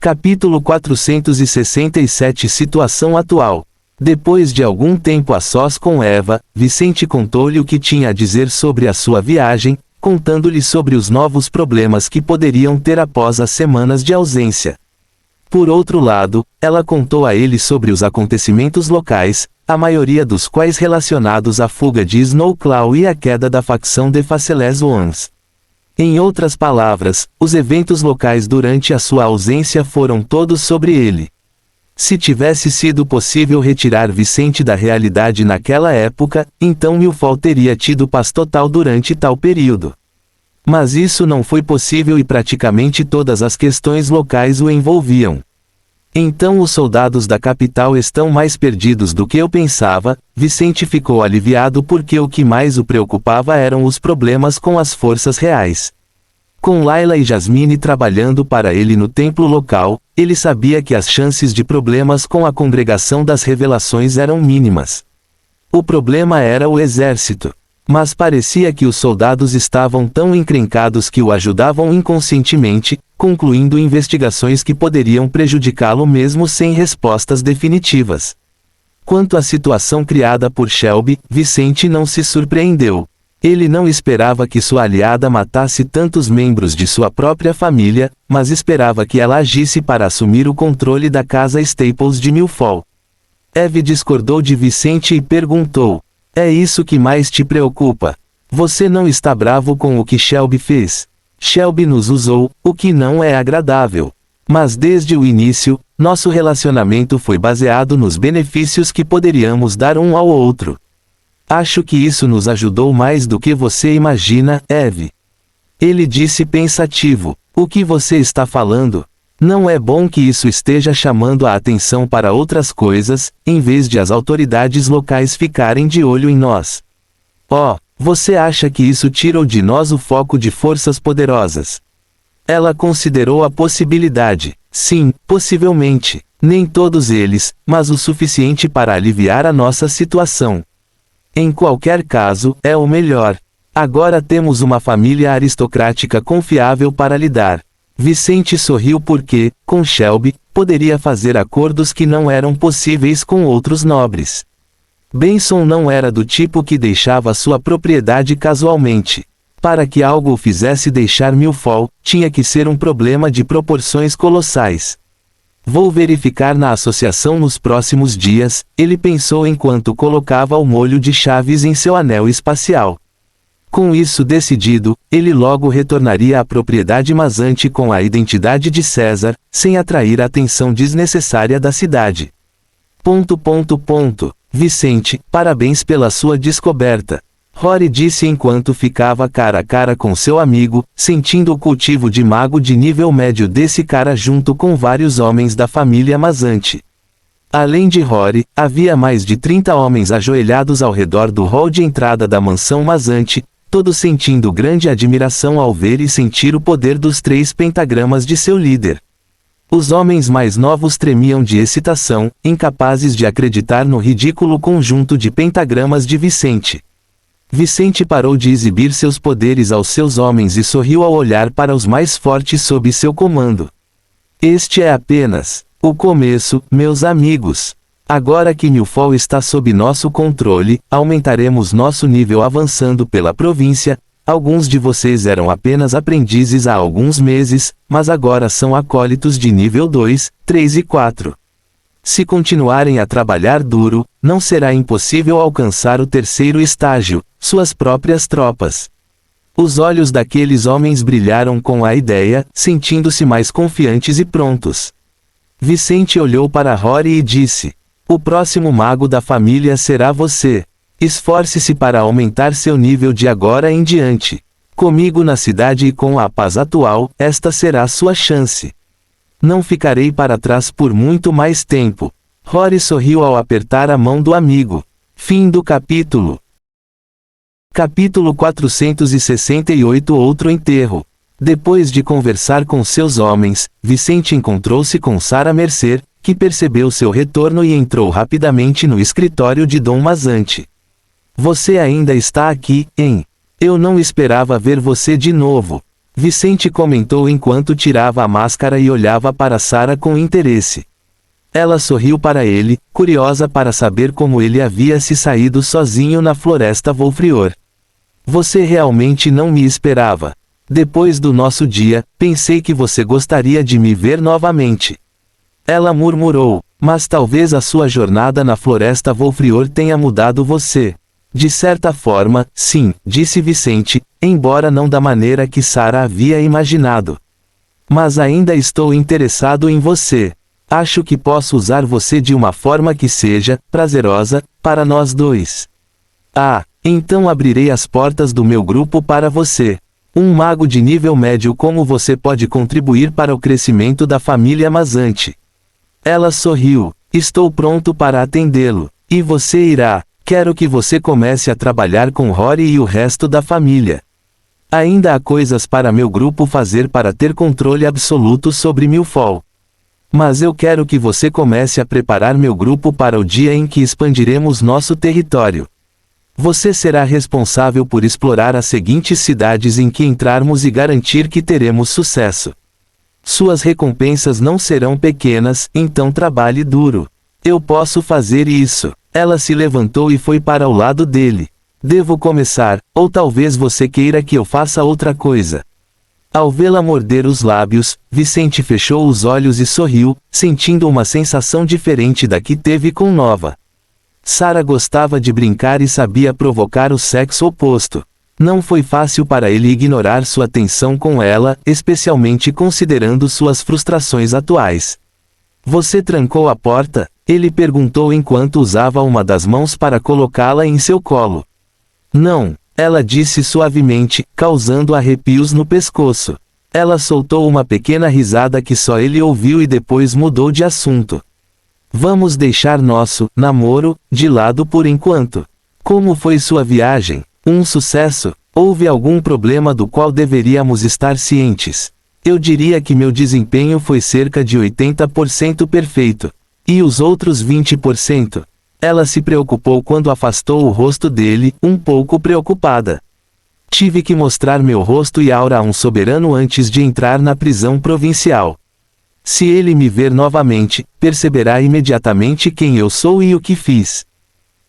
Capítulo 467. Situação atual. Depois de algum tempo a sós com Eva, Vicente contou-lhe o que tinha a dizer sobre a sua viagem, contando-lhe sobre os novos problemas que poderiam ter após as semanas de ausência. Por outro lado, ela contou a ele sobre os acontecimentos locais, a maioria dos quais relacionados à fuga de Snowclaw e à queda da facção de Faceless Ones. Em outras palavras, os eventos locais durante a sua ausência foram todos sobre ele. Se tivesse sido possível retirar Vicente da realidade naquela época, então Milford teria tido paz total durante tal período. Mas isso não foi possível e praticamente todas as questões locais o envolviam. Então os soldados da capital estão mais perdidos do que eu pensava. Vicente ficou aliviado porque o que mais o preocupava eram os problemas com as forças reais. Com Layla e Jasmine trabalhando para ele no templo local, ele sabia que as chances de problemas com a congregação das revelações eram mínimas. O problema era o exército. Mas parecia que os soldados estavam tão encrencados que o ajudavam inconscientemente, concluindo investigações que poderiam prejudicá-lo mesmo sem respostas definitivas. Quanto à situação criada por Shelby, Vicente não se surpreendeu. Ele não esperava que sua aliada matasse tantos membros de sua própria família, mas esperava que ela agisse para assumir o controle da casa Staples de Milford. Eve discordou de Vicente e perguntou: É isso que mais te preocupa? Você não está bravo com o que Shelby fez? Shelby nos usou, o que não é agradável. Mas desde o início, nosso relacionamento foi baseado nos benefícios que poderíamos dar um ao outro. Acho que isso nos ajudou mais do que você imagina, Eve. Ele disse pensativo. O que você está falando? Não é bom que isso esteja chamando a atenção para outras coisas, em vez de as autoridades locais ficarem de olho em nós. Oh, você acha que isso tirou de nós o foco de forças poderosas? Ela considerou a possibilidade. Sim, possivelmente. Nem todos eles, mas o suficiente para aliviar a nossa situação. Em qualquer caso, é o melhor. Agora temos uma família aristocrática confiável para lidar. Vicente sorriu porque, com Shelby, poderia fazer acordos que não eram possíveis com outros nobres. Benson não era do tipo que deixava sua propriedade casualmente. Para que algo o fizesse deixar Milford, tinha que ser um problema de proporções colossais. Vou verificar na associação nos próximos dias, ele pensou enquanto colocava o molho de chaves em seu anel espacial. Com isso decidido, ele logo retornaria à propriedade masante com a identidade de César, sem atrair a atenção desnecessária da cidade. Vicente, parabéns pela sua descoberta. Rory disse enquanto ficava cara a cara com seu amigo, sentindo o cultivo de mago de nível médio desse cara junto com vários homens da família Mazante. Além de Rory, havia mais de 30 homens ajoelhados ao redor do hall de entrada da mansão Mazante, todos sentindo grande admiração ao ver e sentir o poder dos 3 pentagramas de seu líder. Os homens mais novos tremiam de excitação, incapazes de acreditar no ridículo conjunto de pentagramas de Vicente. Vicente parou de exibir seus poderes aos seus homens e sorriu ao olhar para os mais fortes sob seu comando. Este é apenas o começo, meus amigos. Agora que Milfol está sob nosso controle, aumentaremos nosso nível avançando pela província. Alguns de vocês eram apenas aprendizes há alguns meses, mas agora são acólitos de nível 2, 3 e 4. Se continuarem a trabalhar duro, não será impossível alcançar o 3º estágio, suas próprias tropas. Os olhos daqueles homens brilharam com a ideia, sentindo-se mais confiantes e prontos. Vicente olhou para Rory e disse: o próximo mago da família será você. Esforce-se para aumentar seu nível de agora em diante. Comigo na cidade e com a paz atual, esta será sua chance. Não ficarei para trás por muito mais tempo. Rory sorriu ao apertar a mão do amigo. Fim do capítulo. Capítulo 468. Outro enterro. Depois de conversar com seus homens, Vicente encontrou-se com Sarah Mercer, que percebeu seu retorno e entrou rapidamente no escritório de Dom Mazante. Você ainda está aqui, hein? Eu não esperava ver você de novo. Vicente comentou enquanto tirava a máscara e olhava para Sarah com interesse. Ela sorriu para ele, curiosa para saber como ele havia se saído sozinho na floresta Volfrior. Você realmente não me esperava. Depois do nosso dia, pensei que você gostaria de me ver novamente. Ela murmurou, mas talvez a sua jornada na floresta Volfrior tenha mudado você. De certa forma, sim, disse Vicente, embora não da maneira que Sarah havia imaginado. Mas ainda estou interessado em você. Acho que posso usar você de uma forma que seja prazerosa para nós dois. Ah, então abrirei as portas do meu grupo para você. Um mago de nível médio como você pode contribuir para o crescimento da família Mazante. Ela sorriu. Estou pronto para atendê-lo. E você irá. Quero que você comece a trabalhar com Rory e o resto da família. Ainda há coisas para meu grupo fazer para ter controle absoluto sobre Milfol. Mas eu quero que você comece a preparar meu grupo para o dia em que expandiremos nosso território. Você será responsável por explorar as seguintes cidades em que entrarmos e garantir que teremos sucesso. Suas recompensas não serão pequenas, então trabalhe duro. Eu posso fazer isso. Ela se levantou e foi para o lado dele. Devo começar, ou talvez você queira que eu faça outra coisa. Ao vê-la morder os lábios, Vicente fechou os olhos e sorriu, sentindo uma sensação diferente da que teve com Nova. Sarah gostava de brincar e sabia provocar o sexo oposto. Não foi fácil para ele ignorar sua tensão com ela, especialmente considerando suas frustrações atuais. Você trancou a porta? Ele perguntou enquanto usava uma das mãos para colocá-la em seu colo. Não, ela disse suavemente, causando arrepios no pescoço. Ela soltou uma pequena risada que só ele ouviu e depois mudou de assunto. Vamos deixar nosso namoro de lado por enquanto. Como foi sua viagem? Um sucesso? Houve algum problema do qual deveríamos estar cientes? Eu diria que meu desempenho foi cerca de 80% perfeito. E os outros 20%? Ela se preocupou quando afastou o rosto dele, um pouco preocupada. Tive que mostrar meu rosto e aura a um soberano antes de entrar na prisão provincial. Se ele me ver novamente, perceberá imediatamente quem eu sou e o que fiz.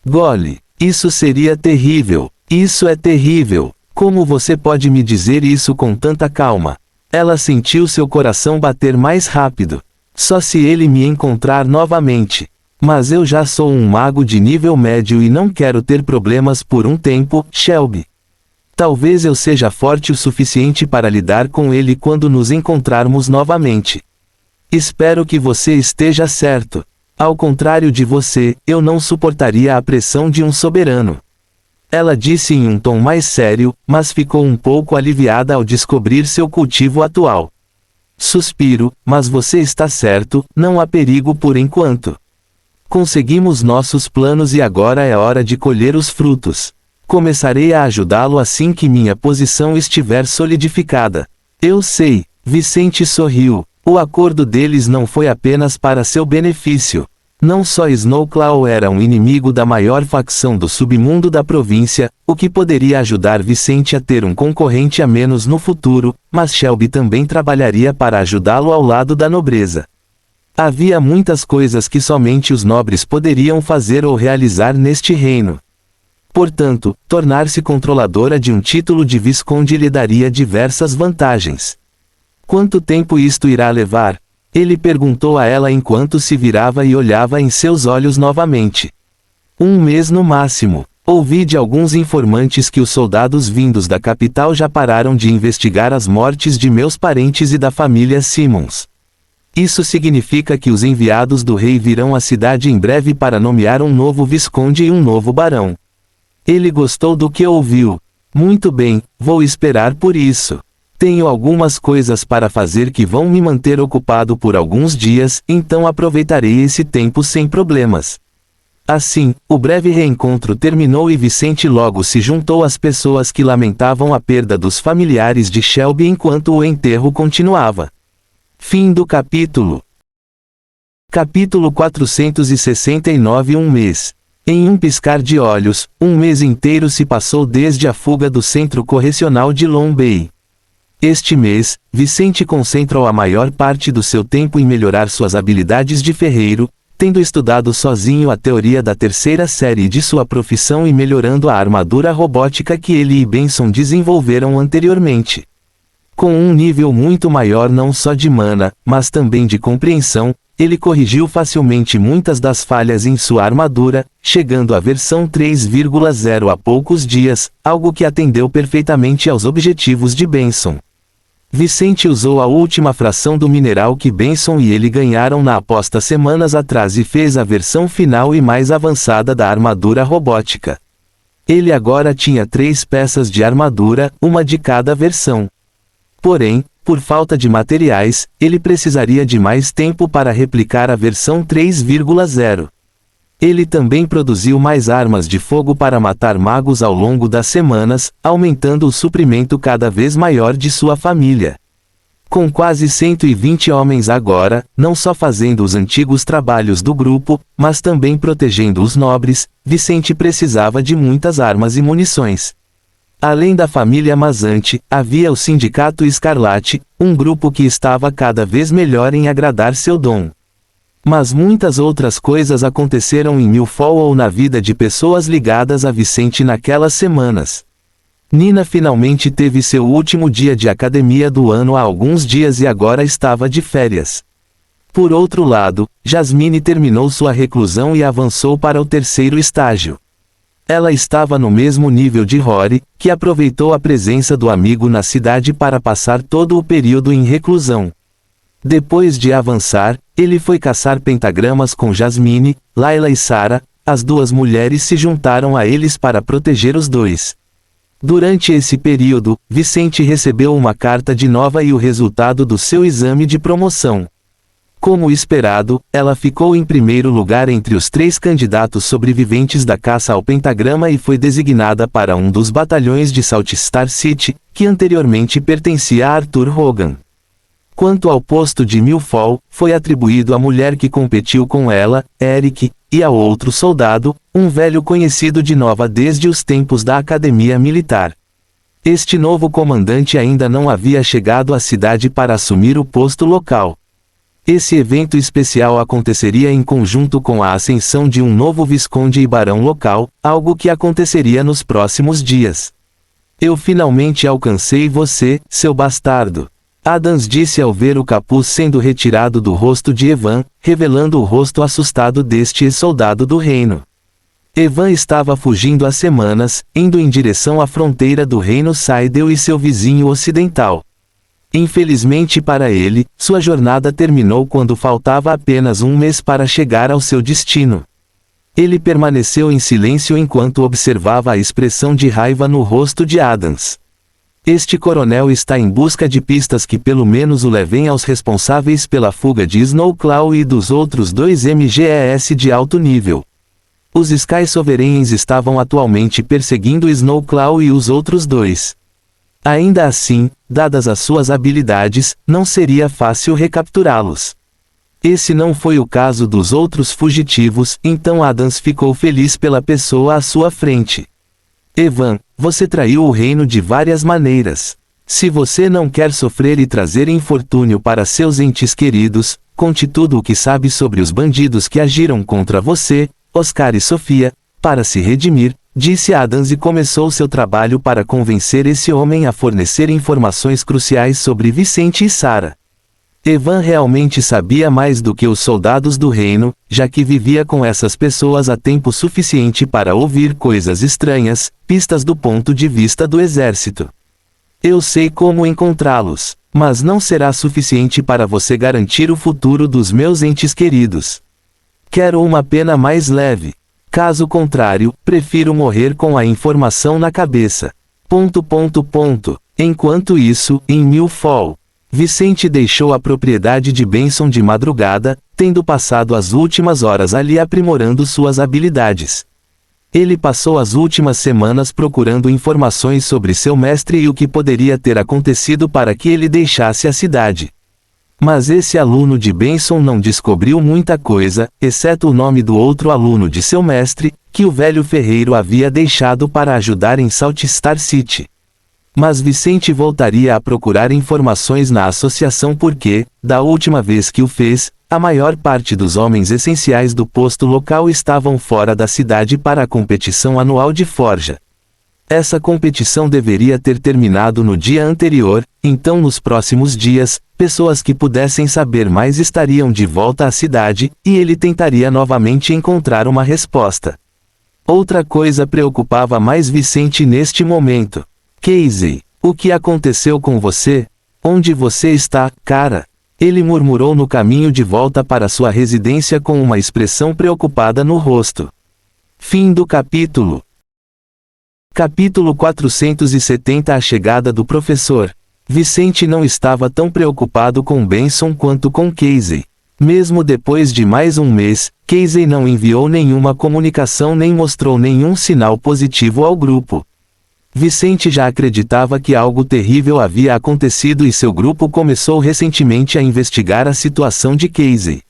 Gole, isso seria terrível. Isso é terrível. Como você pode me dizer isso com tanta calma? Ela sentiu seu coração bater mais rápido. Só se ele me encontrar novamente. Mas eu já sou um mago de nível médio e não quero ter problemas por um tempo, Shelby. Talvez eu seja forte o suficiente para lidar com ele quando nos encontrarmos novamente. Espero que você esteja certo. Ao contrário de você, eu não suportaria a pressão de um soberano. Ela disse em um tom mais sério, mas ficou um pouco aliviada ao descobrir seu cultivo atual. Suspiro, mas você está certo, não há perigo por enquanto. Conseguimos nossos planos e agora é hora de colher os frutos. Começarei a ajudá-lo assim que minha posição estiver solidificada. Eu sei, Vicente sorriu. O acordo deles não foi apenas para seu benefício. Não só Snowclaw era um inimigo da maior facção do submundo da província, o que poderia ajudar Vicente a ter um concorrente a menos no futuro, mas Shelby também trabalharia para ajudá-lo ao lado da nobreza. Havia muitas coisas que somente os nobres poderiam fazer ou realizar neste reino. Portanto, tornar-se controladora de um título de visconde lhe daria diversas vantagens. Quanto tempo isto irá levar? Ele perguntou a ela enquanto se virava e olhava em seus olhos novamente. 1 mês no máximo. Ouvi de alguns informantes que os soldados vindos da capital já pararam de investigar as mortes de meus parentes e da família Simmons. Isso significa que os enviados do rei virão à cidade em breve para nomear um novo visconde e um novo barão. Ele gostou do que ouviu. Muito bem, vou esperar por isso. Tenho algumas coisas para fazer que vão me manter ocupado por alguns dias, então aproveitarei esse tempo sem problemas. Assim, o breve reencontro terminou e Vicente logo se juntou às pessoas que lamentavam a perda dos familiares de Shelby enquanto o enterro continuava. Fim do capítulo. Capítulo 469. Um mês. Em um piscar de olhos, um mês inteiro se passou desde a fuga do centro correcional de Long Bay. Este mês, Vicente concentrou a maior parte do seu tempo em melhorar suas habilidades de ferreiro, tendo estudado sozinho a teoria da terceira série de sua profissão e melhorando a armadura robótica que ele e Benson desenvolveram anteriormente. Com um nível muito maior não só de mana, mas também de compreensão, ele corrigiu facilmente muitas das falhas em sua armadura, chegando à versão 3.0 há poucos dias, algo que atendeu perfeitamente aos objetivos de Benson. Vicente usou a última fração do mineral que Benson e ele ganharam na aposta semanas atrás e fez a versão final e mais avançada da armadura robótica. Ele agora tinha 3 peças de armadura, uma de cada versão. Porém, por falta de materiais, ele precisaria de mais tempo para replicar a versão 3.0. Ele também produziu mais armas de fogo para matar magos ao longo das semanas, aumentando o suprimento cada vez maior de sua família. Com quase 120 homens agora, não só fazendo os antigos trabalhos do grupo, mas também protegendo os nobres, Vicente precisava de muitas armas e munições. Além da família Mazante, havia o Sindicato Escarlate, um grupo que estava cada vez melhor em agradar seu dom. Mas muitas outras coisas aconteceram em Milfall ou na vida de pessoas ligadas a Vicente naquelas semanas. Nina finalmente teve seu último dia de academia do ano há alguns dias e agora estava de férias. Por outro lado, Jasmine terminou sua reclusão e avançou para o 3º estágio. Ela estava no mesmo nível de Rory, que aproveitou a presença do amigo na cidade para passar todo o período em reclusão. Depois de avançar, ele foi caçar pentagramas com Jasmine, Layla e Sarah. As duas mulheres se juntaram a eles para proteger os dois. Durante esse período, Vicente recebeu uma carta de Nova e o resultado do seu exame de promoção. Como esperado, ela ficou em primeiro lugar entre os 3 candidatos sobreviventes da caça ao pentagrama e foi designada para um dos batalhões de Salt Star City, que anteriormente pertencia a Arthur Hogan. Quanto ao posto de Milfall, foi atribuído à mulher que competiu com ela, Eric, e a outro soldado, um velho conhecido de Nova desde os tempos da Academia Militar. Este novo comandante ainda não havia chegado à cidade para assumir o posto local. Esse evento especial aconteceria em conjunto com a ascensão de um novo visconde e barão local, algo que aconteceria nos próximos dias. Eu finalmente alcancei você, seu bastardo. Adams disse ao ver o capuz sendo retirado do rosto de Evan, revelando o rosto assustado deste ex-soldado do reino. Evan estava fugindo há semanas, indo em direção à fronteira do reino Saidel e seu vizinho ocidental. Infelizmente para ele, sua jornada terminou quando faltava apenas um mês para chegar ao seu destino. Ele permaneceu em silêncio enquanto observava a expressão de raiva no rosto de Adams. Este coronel está em busca de pistas que pelo menos o levem aos responsáveis pela fuga de Snowclaw e dos outros dois MGES de alto nível. Os Sky Sovereigns estavam atualmente perseguindo Snowclaw e os outros dois. Ainda assim, dadas as suas habilidades, não seria fácil recapturá-los. Esse não foi o caso dos outros fugitivos, então Adams ficou feliz pela pessoa à sua frente. Evan, você traiu o reino de várias maneiras. Se você não quer sofrer e trazer infortúnio para seus entes queridos, conte tudo o que sabe sobre os bandidos que agiram contra você, Oscar e Sofia, para se redimir, disse Adams e começou seu trabalho para convencer esse homem a fornecer informações cruciais sobre Vicente e Sarah. Evan realmente sabia mais do que os soldados do reino, já que vivia com essas pessoas há tempo suficiente para ouvir coisas estranhas, pistas do ponto de vista do exército. Eu sei como encontrá-los, mas não será suficiente para você garantir o futuro dos meus entes queridos. Quero uma pena mais leve. Caso contrário, prefiro morrer com a informação na cabeça. Enquanto isso, em Millfall, Vicente deixou a propriedade de Benson de madrugada, tendo passado as últimas horas ali aprimorando suas habilidades. Ele passou as últimas semanas procurando informações sobre seu mestre e o que poderia ter acontecido para que ele deixasse a cidade. Mas esse aluno de Benson não descobriu muita coisa, exceto o nome do outro aluno de seu mestre, que o velho ferreiro havia deixado para ajudar em Salt Star City. Mas Vicente voltaria a procurar informações na associação porque, da última vez que o fez, a maior parte dos homens essenciais do posto local estavam fora da cidade para a competição anual de forja. Essa competição deveria ter terminado no dia anterior, então nos próximos dias, pessoas que pudessem saber mais estariam de volta à cidade, e ele tentaria novamente encontrar uma resposta. Outra coisa preocupava mais Vicente neste momento. Casey, o que aconteceu com você? Onde você está, cara? Ele murmurou no caminho de volta para sua residência com uma expressão preocupada no rosto. Fim do capítulo. Capítulo 470. A chegada do professor. Vicente não estava tão preocupado com Benson quanto com Casey. Mesmo depois de mais um mês, Casey não enviou nenhuma comunicação nem mostrou nenhum sinal positivo ao grupo. Vicente já acreditava que algo terrível havia acontecido e seu grupo começou recentemente a investigar a situação de Casey.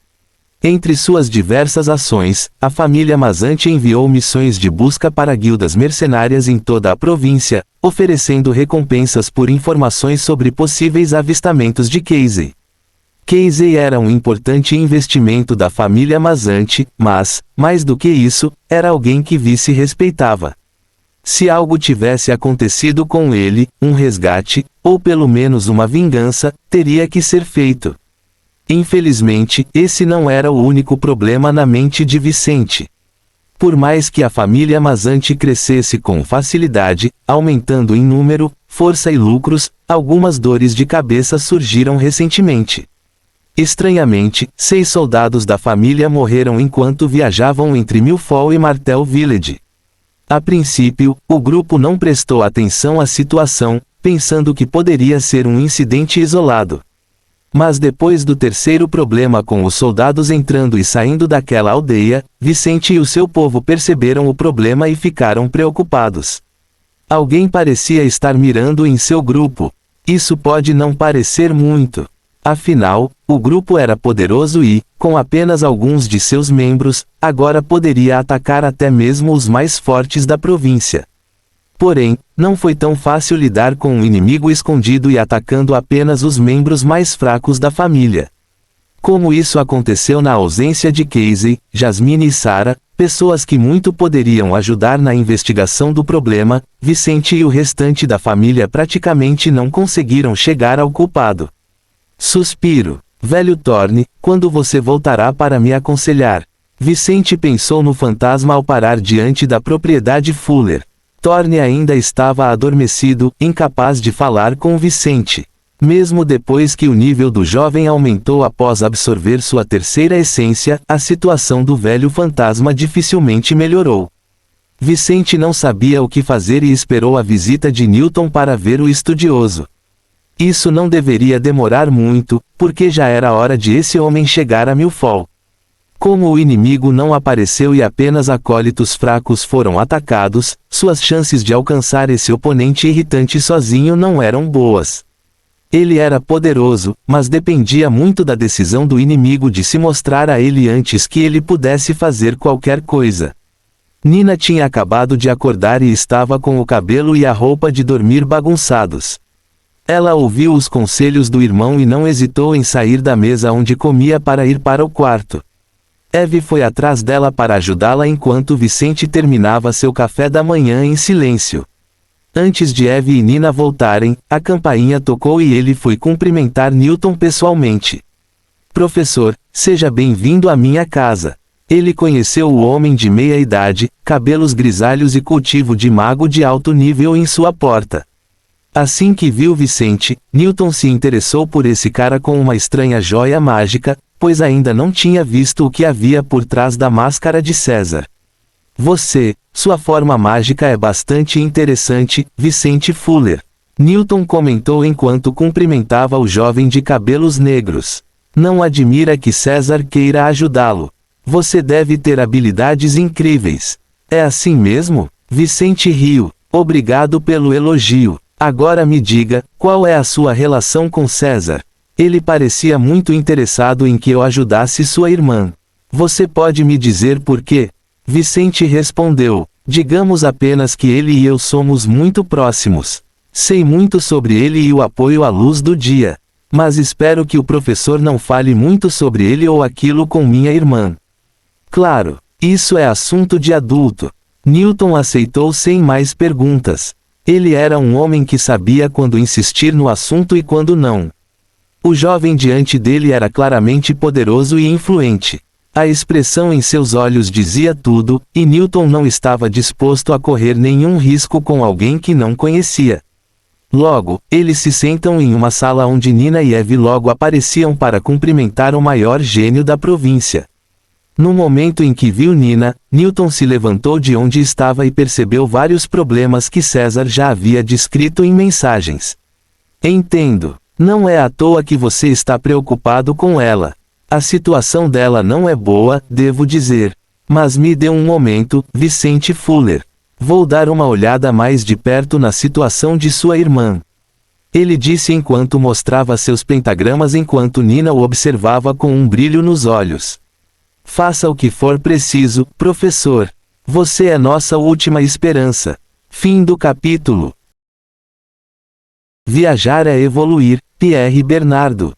Entre suas diversas ações, a família Mazante enviou missões de busca para guildas mercenárias em toda a província, oferecendo recompensas por informações sobre possíveis avistamentos de Casey. Casey era um importante investimento da família Mazante, mas, mais do que isso, era alguém que Vice respeitava. Se algo tivesse acontecido com ele, um resgate, ou pelo menos uma vingança, teria que ser feito. Infelizmente, esse não era o único problema na mente de Vicente. Por mais que a família Mazante crescesse com facilidade, aumentando em número, força e lucros, algumas dores de cabeça surgiram recentemente. Estranhamente, 6 soldados da família morreram enquanto viajavam entre Millfall e Martel Village. A princípio, o grupo não prestou atenção à situação, pensando que poderia ser um incidente isolado. Mas depois do terceiro problema com os soldados entrando e saindo daquela aldeia, Vicente e o seu povo perceberam o problema e ficaram preocupados. Alguém parecia estar mirando em seu grupo. Isso pode não parecer muito. Afinal, o grupo era poderoso e, com apenas alguns de seus membros, agora poderia atacar até mesmo os mais fortes da província. Porém, não foi tão fácil lidar com um inimigo escondido e atacando apenas os membros mais fracos da família. Como isso aconteceu na ausência de Casey, Jasmine e Sarah, pessoas que muito poderiam ajudar na investigação do problema, Vicente e o restante da família praticamente não conseguiram chegar ao culpado. Suspiro. Velho Thorne, quando você voltará para me aconselhar? Vicente pensou no fantasma ao parar diante da propriedade Fuller. Thorne ainda estava adormecido, incapaz de falar com Vicente. Mesmo depois que o nível do jovem aumentou após absorver sua terceira essência, a situação do velho fantasma dificilmente melhorou. Vicente não sabia o que fazer e esperou a visita de Newton para ver o estudioso. Isso não deveria demorar muito, porque já era hora de esse homem chegar a Milfol. Como o inimigo não apareceu e apenas acólitos fracos foram atacados, suas chances de alcançar esse oponente irritante sozinho não eram boas. Ele era poderoso, mas dependia muito da decisão do inimigo de se mostrar a ele antes que ele pudesse fazer qualquer coisa. Nina tinha acabado de acordar e estava com o cabelo e a roupa de dormir bagunçados. Ela ouviu os conselhos do irmão e não hesitou em sair da mesa onde comia para ir para o quarto. Eve foi atrás dela para ajudá-la enquanto Vicente terminava seu café da manhã em silêncio. Antes de Eve e Nina voltarem, a campainha tocou e ele foi cumprimentar Newton pessoalmente. Professor, seja bem-vindo à minha casa. Ele conheceu o homem de meia idade, cabelos grisalhos e cultivo de mago de alto nível em sua porta. Assim que viu Vicente, Newton se interessou por esse cara com uma estranha joia mágica, pois ainda não tinha visto o que havia por trás da máscara de César. Sua forma mágica é bastante interessante, Vicente Fuller. Newton comentou enquanto cumprimentava o jovem de cabelos negros. Não admira que César queira ajudá-lo. Você deve ter habilidades incríveis. É assim mesmo? Vicente riu. Obrigado pelo elogio. Agora me diga, qual é a sua relação com César? Ele parecia muito interessado em que eu ajudasse sua irmã. Você pode me dizer por quê? Vicente respondeu. Digamos apenas que ele e eu somos muito próximos. Sei muito sobre ele e o apoio à luz do dia. Mas espero que o professor não fale muito sobre ele ou aquilo com minha irmã. Claro, isso é assunto de adulto. Newton aceitou sem mais perguntas. Ele era um homem que sabia quando insistir no assunto e quando não. O jovem diante dele era claramente poderoso e influente. A expressão em seus olhos dizia tudo, e Newton não estava disposto a correr nenhum risco com alguém que não conhecia. Logo, eles se sentam em uma sala onde Nina e Eve logo apareciam para cumprimentar o maior gênio da província. No momento em que viu Nina, Newton se levantou de onde estava e percebeu vários problemas que César já havia descrito em mensagens. Entendo. Não é à toa que você está preocupado com ela. A situação dela não é boa, devo dizer. Mas me dê um momento, Vicente Fuller. Vou dar uma olhada mais de perto na situação de sua irmã. Ele disse enquanto mostrava seus pentagramas enquanto Nina o observava com um brilho nos olhos. Faça o que for preciso, professor. Você é nossa última esperança. Fim do capítulo. Viajar é evoluir, Pierre Bernardo.